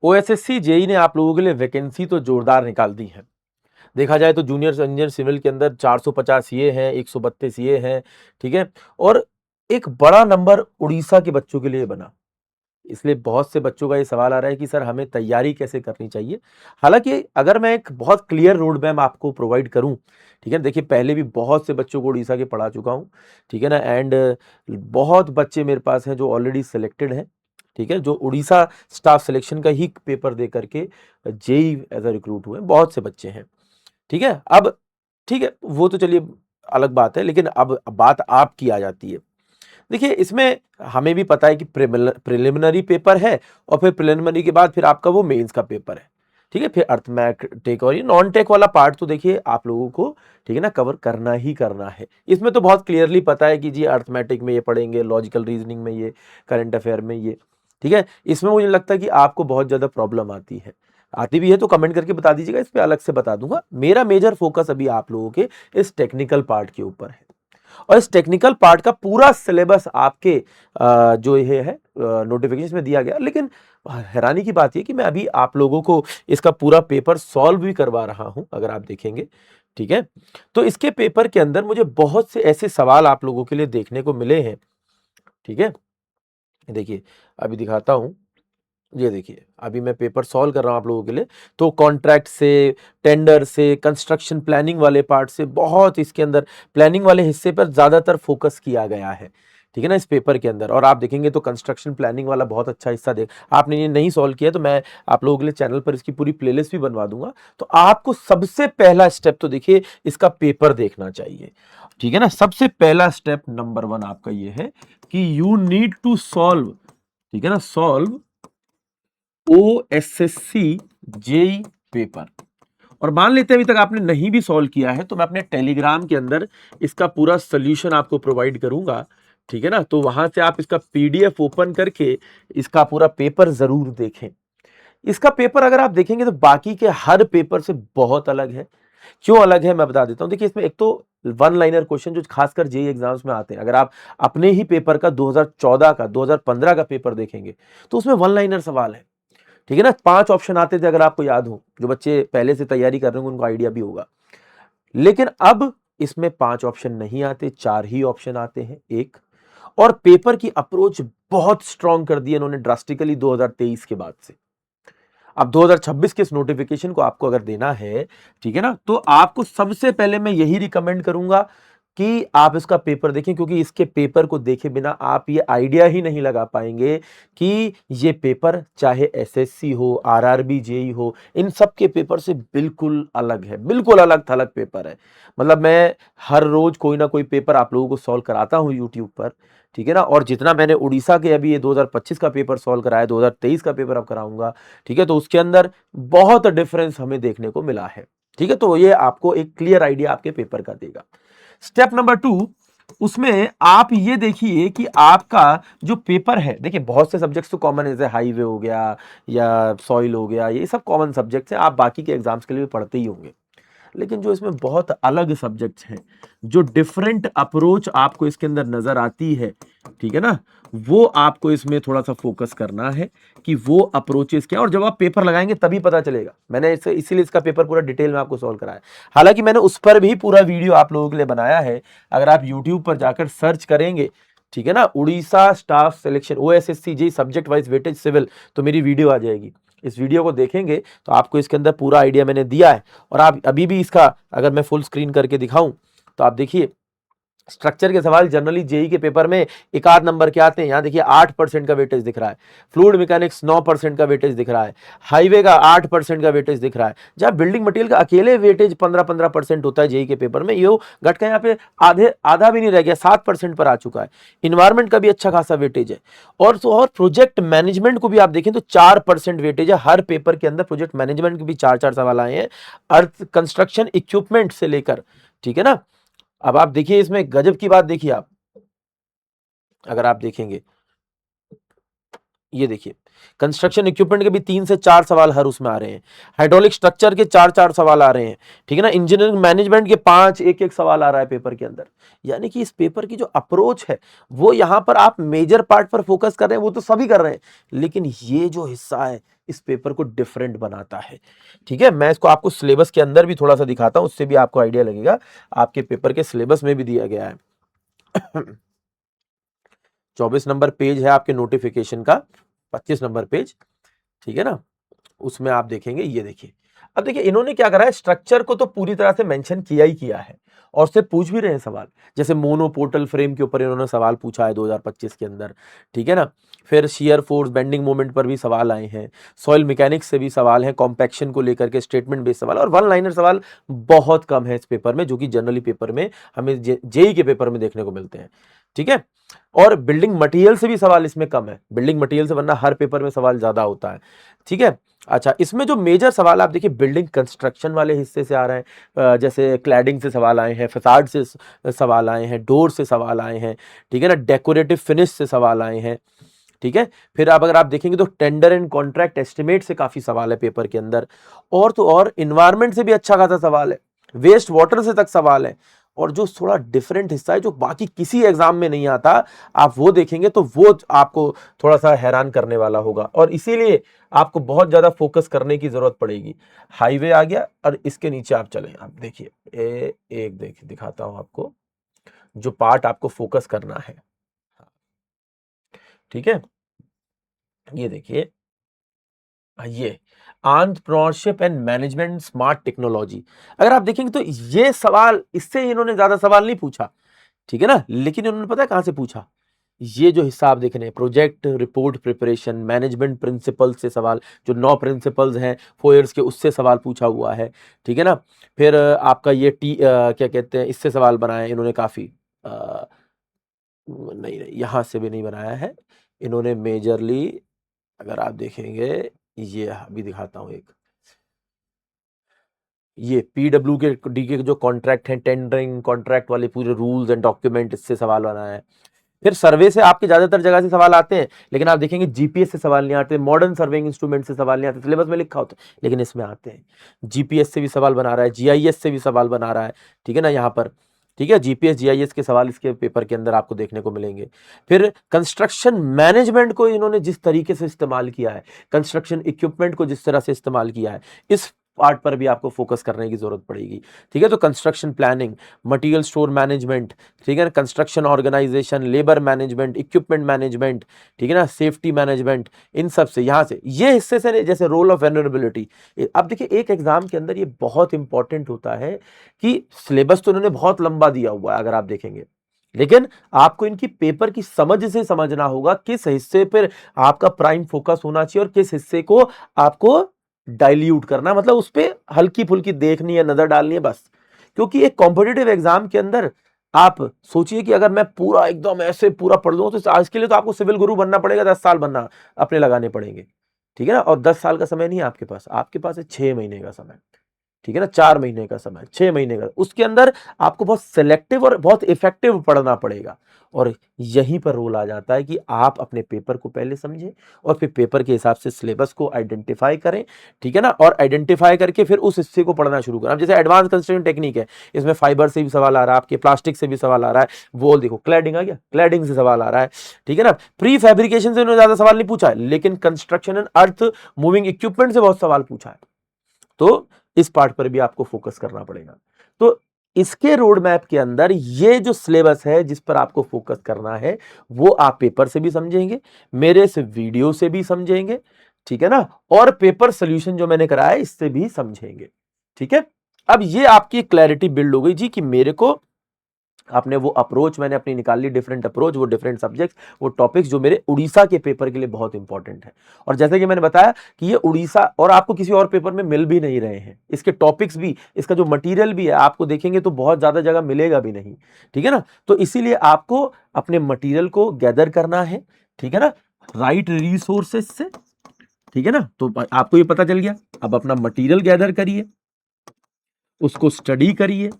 OSSC JEE ने आप लोगों के लिए वैकेंसी तो जोरदार निकाल दी है। देखा जाए तो जूनियर इंजीनियर सिविल के अंदर 450 ये हैं, 132 ये हैं, ठीक है। और एक बड़ा नंबर उड़ीसा के बच्चों के लिए बना। इसलिए बहुत से बच्चों का ये सवाल आ रहा है कि सर हमें तैयारी कैसे करनी चाहिए। हालांकि अगर मैं एक बहुत क्लियर रोड मैप आपको प्रोवाइड करूं, ठीक है, देखिए पहले भी बहुत से बच्चों को उड़ीसा के पढ़ा चुका हूं, ठीक है ना। एंड बहुत बच्चे मेरे पास हैं जो ऑलरेडी सिलेक्टेड हैं, ठीक है, जो उड़ीसा स्टाफ सिलेक्शन का ही पेपर दे करके जेई एज अ रिक्रूट हुए बहुत से बच्चे हैं, ठीक है। अब ठीक है, वो तो चलिए अलग बात है, लेकिन अब बात आपकी आ जाती है। देखिए इसमें हमें भी पता है कि प्रिलिमिनरी पेपर है, और फिर प्रिलिमिनरी के बाद फिर आपका वो मेंस का पेपर है, ठीक है। फिर अर्थमेटिक और ये नॉन टेक वाला पार्ट तो देखिए आप लोगों को, ठीक है ना, कवर करना ही करना है। इसमें तो बहुत क्लियरली पता है कि जी अर्थमेटिक में ये पढ़ेंगे, लॉजिकल रीजनिंग में ये, करंट अफेयर में ये, ठीक है। इसमें मुझे लगता है कि आपको बहुत ज्यादा प्रॉब्लम आती भी है तो कमेंट करके बता दीजिएगा, इस पे अलग से बता दूंगा। मेरा मेजर फोकस अभी आप लोगों के इस टेक्निकल पार्ट के ऊपर है, और इस टेक्निकल पार्ट का पूरा सिलेबस आपके जो ये है नोटिफिकेशन में दिया गया। लेकिन हैरानी की बात ये कि मैं अभी आप लोगों को इसका पूरा पेपर सॉल्व भी करवा रहा हूं, अगर आप देखेंगे, ठीक है। तो इसके पेपर के अंदर मुझे बहुत से ऐसे सवाल आप लोगों के लिए देखने को मिले हैं, ठीक है। देखिए अभी दिखाता हूं, ये देखिए अभी मैं पेपर सॉल्व कर रहा हूं आप लोगों के लिए। तो कॉन्ट्रैक्ट से, टेंडर से, कंस्ट्रक्शन प्लानिंग वाले पार्ट से, बहुत इसके अंदर प्लानिंग वाले हिस्से पर ज्यादातर फोकस किया गया है, ठीक है ना, इस पेपर के अंदर। और आप देखेंगे तो कंस्ट्रक्शन प्लानिंग वाला बहुत अच्छा हिस्सा देख, आपने ये नहीं सॉल्व किया तो मैं आप लोगों के लिए चैनल पर इसकी पूरी प्लेलिस्ट भी बनवा दूंगा। तो आपको सबसे पहला स्टेप तो देखिए इसका पेपर देखना चाहिए, ठीक है ना। सबसे पहला स्टेप नंबर 1 आपका ये है कि यू नीड टू सॉल्व, ठीक है ना, सॉल्व ओएसएससी जेई पेपर। और मान लेते हैं अभी तक आपने नहीं भी सॉल्व किया है, तो मैं अपने टेलीग्राम के अंदर इसका पूरा सोल्यूशन आपको प्रोवाइड करूंगा, ठीक है ना। तो वहां से आप इसका पीडीएफ ओपन करके इसका पूरा पेपर जरूर देखें। इसका पेपर अगर आप देखेंगे तो बाकी के हर पेपर से बहुत अलग है। क्यों अलग है मैं बता देता हूं। देखिए इसमें एक तो वन लाइनर क्वेश्चन जो खासकर जेई एग्जाम्स में आते हैं, अगर आप अपने ही पेपर का 2014 का 2015 का पेपर देखेंगे तो उसमें वन लाइनर सवाल है, ठीक है ना। 5 ऑप्शन आते थे, अगर आपको याद हो, जो बच्चे पहले से तैयारी कर रहे होंगे उनको आइडिया भी होगा। लेकिन अब इसमें 5 ऑप्शन नहीं आते, 4 ही ऑप्शन आते हैं, एक। और पेपर की अप्रोच बहुत स्ट्रांग कर दी है इन्होंने ड्रास्टिकली 2023 के बाद से। अब 2026 के इस नोटिफिकेशन को आपको अगर देना है, ठीक है ना, तो आपको सबसे पहले मैं यही रिकमेंड करूंगा कि आप इसका पेपर देखें, क्योंकि इसके पेपर को देखे बिना आप ये आइडिया ही नहीं लगा पाएंगे कि ये पेपर चाहे एसएससी हो, आरआरबी, जेई हो, इन सब के पेपर से बिल्कुल अलग है, बिल्कुल अलग थलग पेपर है। मतलब मैं हर रोज कोई ना कोई पेपर आप लोगों को सॉल्व कराता हूं यूट्यूब पर, ठीक है ना। और जितना मैंने उड़ीसा के अभी ये 2025 का पेपर सॉल्व कराया, 2023 का पेपर अब कराऊंगा, ठीक है, तो उसके अंदर बहुत डिफरेंस हमें देखने को मिला है, ठीक है। तो ये आपको एक क्लियर आइडिया आपके पेपर का देगा। स्टेप नंबर 2, उसमें आप ये देखिए कि आपका जो पेपर है, देखिए बहुत से सब्जेक्ट्स तो कॉमन है, जैसे हाईवे हो गया या सॉइल हो गया, ये सब कॉमन सब्जेक्ट्स हैं, आप बाकी के एग्जाम्स के लिए भी पढ़ते ही होंगे। लेकिन जो इसमें बहुत अलग सब्जेक्ट्स हैं, जो डिफरेंट अप्रोच आपको इसके अंदर नजर आती है, ठीक है ना, वो आपको इसमें थोड़ा सा फोकस करना है कि वो अप्रोचेस क्या, और जब आप पेपर लगाएंगे तभी पता चलेगा। मैंने इसे इसीलिए इसका पेपर पूरा डिटेल में आपको सॉल्व कराया। हालांकि मैंने उस पर भी पूरा वीडियो आप लोगों के लिए बनाया है, अगर आप यूट्यूब पर जाकर सर्च करेंगे, ठीक है ना, उड़ीसा स्टाफ सिलेक्शन ओएसएससी जी सब्जेक्ट वाइज वेटेज सिविल, तो मेरी वीडियो आ जाएगी। इस वीडियो को देखेंगे तो आपको इसके अंदर पूरा आइडिया मैंने दिया है। और आप अभी भी इसका अगर मैं फुल स्क्रीन करके दिखाऊं तो आप देखिए स्ट्रक्चर के सवाल जनरली जेई के पेपर में एक आध नंबर के आते हैं। यहां देखिए 8% का वेटेज दिख रहा है, फ्लूइड मैकेनिक्स 9% का वेटेज दिख रहा है, हाईवे का 8% का वेटेज दिख रहा है, जहां बिल्डिंग मटेरियल का अकेले वेटेज 15-15% होता है जेई के पेपर में, ये घट का यहाँ पे आधा भी नहीं रह गया, 7% पर आ चुका है। इन्वायरमेंट का भी अच्छा खासा वेटेज है। और प्रोजेक्ट मैनेजमेंट को भी आप देखें तो 4% वेटेज है हर पेपर के अंदर। प्रोजेक्ट मैनेजमेंट के भी 4-4 सवाल आए हैं, अर्थ कंस्ट्रक्शन इक्विपमेंट से लेकर, ठीक है ना। अब आप देखिए इसमें गजब की बात देखिए आप, अगर आप देखेंगे, ये देखिए कंस्ट्रक्शन इक्विपमेंट के भी 3 से 4 सवाल हर उसमें आ रहे हैं, हाइड्रोलिक स्ट्रक्चर के 4-4 सवाल आ रहे हैं, ठीक है ना, इंजीनियरिंग मैनेजमेंट के 5 एक-एक सवाल आ रहा है पेपर के अंदर। यानी कि इस पेपर की जो अप्रोच है वो यहां पर आप मेजर पार्ट पर फोकस कर रहे हैं, वो तो सभी कर रहे हैं, लेकिन ये जो हिस्सा है इस पेपर को डिफरेंट बनाता है। ठीक है, मैं इसको आपको सिलेबस के अंदर भी थोड़ा सा दिखाता हूं, उससे भी आपको आइडिया लगेगा। आपके पेपर के सिलेबस में भी दिया गया है। 24 नंबर पेज है आपके नोटिफिकेशन का, 25 नंबर पेज, ठीक है ना, उसमें आप देखेंगे। ये देखिए, अब देखिए इन्होंने क्या करा है, स्ट्रक्चर को तो पूरी तरह से मेंशन किया ही किया है और उससे पूछ भी रहे हैं सवाल। जैसे मोनो पोर्टल फ्रेम के ऊपर इन्होंने सवाल पूछा है 2025 के अंदर, ठीक है ना। फिर शियर फोर्स बेंडिंग मोमेंट पर भी सवाल आए हैं, सॉइल मैकेनिक्स से भी सवाल है, कॉम्पैक्शन को लेकर के स्टेटमेंट बेस्ड सवाल, और वन लाइनर सवाल बहुत कम है इस पेपर में, जो कि जनरली पेपर में हमें जेई के पेपर में देखने को मिलते हैं। ठीक है, और बिल्डिंग मटेरियल से भी सवाल इसमें कम है, बिल्डिंग मटेरियल से, वरना हर पेपर में सवाल ज्यादा होता है। ठीक है, अच्छा, इसमें जो मेजर सवाल आप देखिए बिल्डिंग कंस्ट्रक्शन वाले हिस्से से आ रहे हैं, जैसे क्लैडिंग से सवाल आए हैं, फसाड से सवाल आए हैं, डोर से सवाल आए हैं, ठीक है ना, डेकोरेटिव फिनिश से सवाल आए हैं। ठीक है, फिर आप अगर आप देखेंगे तो टेंडर एंड कॉन्ट्रैक्ट एस्टिमेट से काफी सवाल है पेपर के अंदर, और तो और इन्वायरमेंट से भी अच्छा खासा सवाल है, वेस्ट वाटर से तक सवाल है। और जो थोड़ा डिफरेंट हिस्सा है जो बाकी किसी एग्जाम में नहीं आता, आप वो देखेंगे तो वो आपको थोड़ा सा हैरान करने वाला होगा, और इसीलिए आपको बहुत ज्यादा फोकस करने की जरूरत पड़ेगी। हाईवे आ गया, और इसके नीचे आप चलें, आप देखिए एक देखिए, दिखाता हूं आपको जो पार्ट आपको फोकस करना है। ठीक है, ये देखिए, ये entrepreneurship and management smart technology. अगर आप देखेंगे तो ये सवाल, इससे इन्होंने ज्यादा सवाल नहीं पूछा, ठीक है ना, लेकिन इन्होंने पता है कहां से पूछा, ये जो हिसाब देख रहे हैं, project report preparation, management principle से सवाल, जो 9 प्रिंसिपल्स हैं फोयर्स के, उससे सवाल पूछा हुआ है। ठीक है ना, फिर आपका ये क्या कहते हैं, इससे सवाल बनाए इन्होंने काफी, नहीं नहीं, यहां से भी नहीं बनाया है इन्होंने मेजरली। अगर आप देखेंगे, ये अभी दिखाता हूं एक, ये पीडब्ल्यू के डी के जो कॉन्ट्रैक्ट हैं, टेंडरिंग कॉन्ट्रैक्ट वाले पूरे रूल्स एंड डॉक्यूमेंट, इससे सवाल बनाया है। फिर सर्वे से आपके ज्यादातर जगह से सवाल आते हैं, लेकिन आप देखेंगे जीपीएस से सवाल नहीं आते, मॉडर्न सर्वेइंग इंस्ट्रूमेंट से सवाल नहीं आते, सिलेबस में लिखा होता है लेकिन इसमें आते हैं। जीपीएस से भी सवाल बना रहा है, जीआईएस से भी सवाल बना रहा है, ठीक है ना, यहाँ पर। ठीक है, जीपीएस जीआईएस के सवाल इसके पेपर के अंदर आपको देखने को मिलेंगे। फिर कंस्ट्रक्शन मैनेजमेंट को इन्होंने जिस तरीके से इस्तेमाल किया है, कंस्ट्रक्शन इक्विपमेंट को जिस तरह से इस्तेमाल किया है, इस पार्ट पर भी आपको फोकस करने की जरूरत पड़ेगी। ठीक है, तो construction planning, material store management, ठीक है ना, construction organisation, labour management, equipment management, ठीक है ना, सेफ्टी मैनेजमेंट, इन सब से, यहां से, ये हिस्से से, जैसे रोल ऑफ वेनरेबिलिटी। अब देखिए एक एग्जाम के अंदर ये बहुत इंपॉर्टेंट होता है कि सिलेबस तो उन्होंने बहुत लंबा दिया हुआ है अगर आप देखेंगे, लेकिन आपको इनकी पेपर की समझ से समझना होगा किस हिस्से पर आपका प्राइम फोकस होना चाहिए और किस हिस्से को आपको डाइल्यूट करना, मतलब उस पर हल्की फुल्की देखनी है, नजर डालनी है बस। क्योंकि एक कॉम्पिटिटिव एग्जाम के अंदर आप सोचिए कि अगर मैं पूरा एकदम ऐसे पूरा पढ़ लूं, तो आज के लिए तो आपको सिविल गुरु बनना पड़ेगा, 10 साल बनना अपने लगाने पड़ेंगे। ठीक है ना, और 10 साल का समय नहीं है आपके पास है 6 महीने का समय। ठीक है ना, 4 महीने का समय, 6 महीने का, उसके अंदर आपको बहुत सिलेक्टिव और बहुत इफेक्टिव पढ़ना पड़ेगा। और यहीं पर रोल आ जाता है कि आप अपने पेपर को पहले समझें और फिर पेपर के हिसाब से सिलेबस को आइडेंटिफाई करें। ठीक है ना, और आइडेंटिफाई करके फिर उस हिस्से को पढ़ना शुरू करें। अब जैसे एडवांस कंस्ट्रक्शन टेक्निक है, इसमें फाइबर से भी सवाल आ रहा है, आपके प्लास्टिक से भी सवाल आ रहा है, वॉल देखो, क्लैडिंग आ गया, क्लैडिंग से सवाल आ रहा है। ठीक है ना, प्री फैब्रिकेशन से उन्होंने ज्यादा सवाल नहीं पूछा है, लेकिन construction and earth moving equipment से बहुत सवाल पूछा है। तो इस पार्ट पर भी आपको फोकस करना पड़ेगा। तो इसके रोड मैप के अंदर ये जो सिलेबस है जिस पर आपको फोकस करना है, वो आप पेपर से भी समझेंगे, मेरे इस वीडियो से भी समझेंगे, ठीक है ना, और पेपर सोल्यूशन जो मैंने कराया इससे भी समझेंगे। ठीक है, अब ये आपकी क्लैरिटी बिल्ड हो गई जी कि मेरे को आपने वो अप्रोच मैंने अपनी निकाल ली, डिफरेंट अप्रोच, वो डिफरेंट सब्जेक्ट्स, वो टॉपिक्स जो मेरे उड़ीसा के पेपर के लिए बहुत इंपॉर्टेंट है। और जैसे कि मैंने बताया कि ये उड़ीसा और आपको किसी और पेपर में मिल भी नहीं रहे हैं, इसके टॉपिक्स भी, इसका जो मटेरियल भी है, आपको देखेंगे तो बहुत ज्यादा जगह मिलेगा भी नहीं। ठीक है ना, तो इसीलिए आपको अपने मटीरियल को गैदर करना है। ठीक है ना, राइट रिसोर्सेज से। ठीक है ना, तो आपको ये पता चल गया। अब अपना मटीरियल गैदर करिए, उसको स्टडी करिए।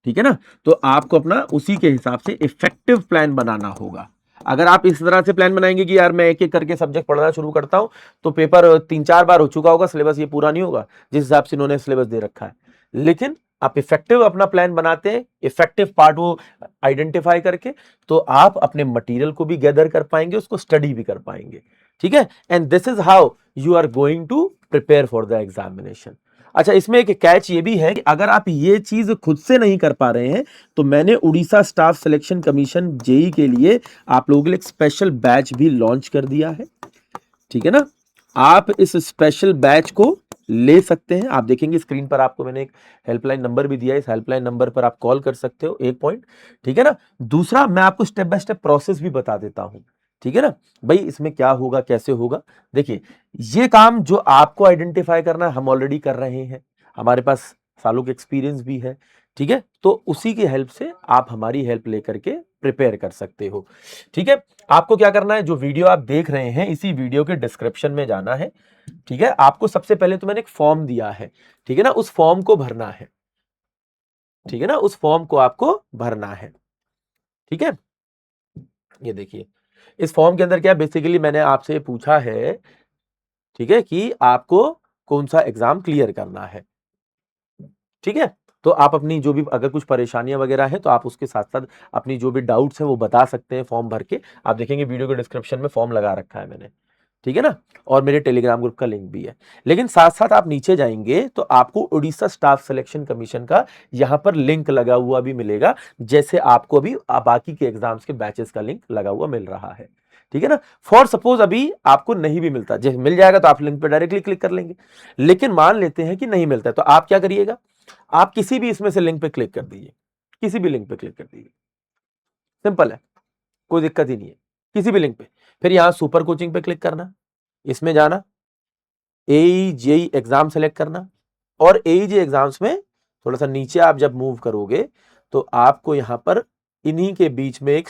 ठीक है ना, तो आपको अपना उसी के हिसाब से इफेक्टिव प्लान बनाना होगा। अगर आप इस तरह से प्लान बनाएंगे कि यार मैं एक एक करके सब्जेक्ट पढ़ना शुरू करता हूं, तो पेपर 3-4 बार हो चुका होगा, सिलेबस ये पूरा नहीं होगा जिस हिसाब से इन्होंने सिलेबस दे रखा है। लेकिन आप इफेक्टिव अपना प्लान बनाते हैं, इफेक्टिव पार्ट वो आइडेंटिफाई करके, तो आप अपने मटेरियल को भी गैदर कर पाएंगे, उसको स्टडी भी कर पाएंगे। ठीक है, and this is how you are going to prepare for the examination. अच्छा, इसमें एक कैच ये भी है कि अगर आप ये चीज खुद से नहीं कर पा रहे हैं, तो मैंने Orissa staff selection commission JE के लिए आप लोगों के लिए एक स्पेशल बैच भी लॉन्च कर दिया है। ठीक है ना, आप इस स्पेशल बैच को ले सकते हैं। आप देखेंगे स्क्रीन पर आपको मैंने एक हेल्पलाइन नंबर भी दिया है, इस हेल्पलाइन नंबर पर आप कॉल कर सकते हो, एक पॉइंट। ठीक है ना, दूसरा मैं आपको स्टेप बाय स्टेप प्रोसेस भी बता देता हूं। ठीक है ना भाई, इसमें क्या होगा कैसे होगा। देखिए, ये काम जो आपको आइडेंटिफाई करना है हम ऑलरेडी कर रहे हैं, हमारे पास सालों के एक्सपीरियंस भी है। ठीक है, तो उसी की हेल्प से आप हमारी हेल्प लेकर के प्रिपेयर कर सकते हो। ठीक है, आपको क्या करना है, जो वीडियो आप देख रहे हैं इसी वीडियो के डिस्क्रिप्शन में जाना है। ठीक है, आपको सबसे पहले तो मैंने एक फॉर्म दिया है, ठीक है ना, उस फॉर्म को भरना है। ठीक है ना, उस फॉर्म को आपको भरना है। ठीक है, ये देखिए, इस फॉर्म के अंदर क्या बेसिकली मैंने आपसे पूछा है, ठीक है, कि आपको कौन सा एग्जाम क्लियर करना है। ठीक है, तो आप अपनी जो भी अगर कुछ परेशानियां वगैरह है तो आप उसके साथ साथ अपनी जो भी डाउट्स हैं वो बता सकते हैं फॉर्म भर के। आप देखेंगे वीडियो के डिस्क्रिप्शन में फॉर्म लगा रखा है मैंने। ठीक है ना, और मेरे टेलीग्राम ग्रुप का लिंक भी है। लेकिन साथ साथ आप नीचे जाएंगे तो आपको उड़ीसा स्टाफ सिलेक्शन कमीशन का यहां पर लिंक लगा हुआ भी मिलेगा, जैसे आपको अभी बाकी के एग्जाम्स के बैचेस का लिंक लगा हुआ मिल रहा है। ठीक है ना, फॉर सपोज अभी आपको नहीं भी मिलता, जैसे मिल जाएगा तो आप लिंक पे डायरेक्टली क्लिक कर लेंगे। लेकिन मान लेते हैं कि नहीं मिलता है, तो आप क्या करिएगा, आप किसी भी इसमें से लिंक पे क्लिक कर दीजिए, किसी भी लिंक पे क्लिक कर दीजिए, सिंपल है, कोई दिक्कत ही नहीं है, किसी भी लिंक पे। फिर यहां सुपर कोचिंग पे क्लिक करना, इसमें जाना, एई जेई एग्जाम सेलेक्ट करना, और एई जे एग्जाम्स में थोड़ा सा नीचे आप जब मूव करोगे तो आपको यहां पर इन्हीं के बीच में एक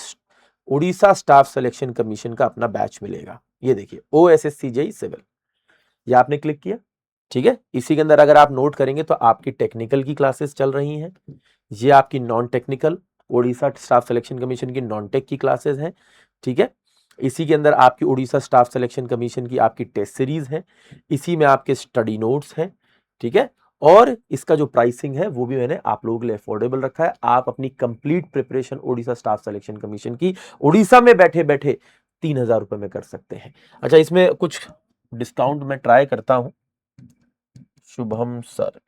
उड़ीसा स्टाफ सिलेक्शन कमीशन का अपना बैच मिलेगा। ये देखिए, ओएसएससी जेई सिविल, ये आपने क्लिक किया। ठीक है, इसी के अंदर अगर आप नोट करेंगे तो आपकी टेक्निकल की क्लासेस चल रही हैं, ये आपकी non technical Orissa staff selection commission की नॉन टेक की क्लासेस हैं। ठीक है, इसी के अंदर आपकी उड़ीसा स्टाफ सिलेक्शन कमीशन की आपकी टेस्ट सीरीज है, इसी में आपके स्टडी नोट्स हैं। ठीक है, और इसका जो प्राइसिंग है वो भी मैंने आप लोगों के लिए अफोर्डेबल रखा है। आप अपनी complete preparation Orissa staff selection commission की उड़ीसा में बैठे बैठे 3,000 रुपए में कर सकते हैं। अच्छा, इसमें कुछ डिस्काउंट मैं ट्राई करता हूं। शुभम सर,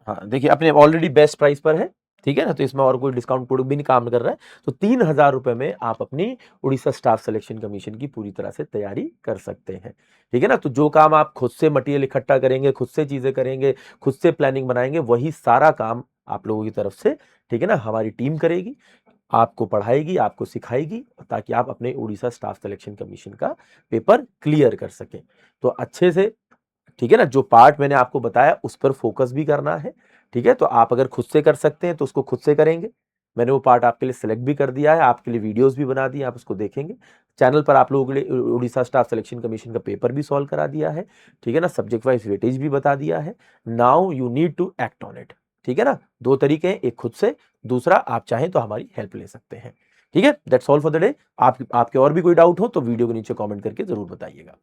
हाँ देखिए, अपने ऑलरेडी बेस्ट प्राइस पर है। ठीक है ना, तो इसमें और कोई डिस्काउंट कोड भी नहीं काम कर रहा है। तो 3,000 रुपए में आप अपनी उड़ीसा स्टाफ सिलेक्शन कमीशन की पूरी तरह से तैयारी कर सकते हैं। ठीक है ना, तो जो काम आप खुद से मटेरियल इकट्ठा करेंगे, खुद से चीजें करेंगे, खुद से प्लानिंग बनाएंगे, वही सारा काम आप लोगों की तरफ से, ठीक है ना, हमारी टीम करेगी, आपको पढ़ाएगी, आपको सिखाएगी, ताकि आप अपने उड़ीसा स्टाफ सिलेक्शन कमीशन का पेपर क्लियर कर सकें। तो अच्छे से, ठीक है ना, जो पार्ट मैंने आपको बताया उस पर फोकस भी करना है। ठीक है, तो आप अगर खुद से कर सकते हैं तो उसको खुद से करेंगे। मैंने वो पार्ट आपके लिए सिलेक्ट भी कर दिया है, आपके लिए वीडियोस भी बना दी, आप उसको देखेंगे। चैनल पर आप लोगों के लिए उड़ीसा स्टाफ सिलेक्शन कमीशन का पेपर भी सॉल्व करा दिया है। ठीक है ना, सब्जेक्ट वाइज वेटेज भी बता दिया है। Now you need to act on it. ठीक है ना, दो तरीके हैं, एक खुद से, दूसरा आप चाहें तो हमारी हेल्प ले सकते हैं। ठीक है, that's all for the day. आपके और भी कोई डाउट हो तो वीडियो के नीचे कमेंट करके जरूर बताइएगा।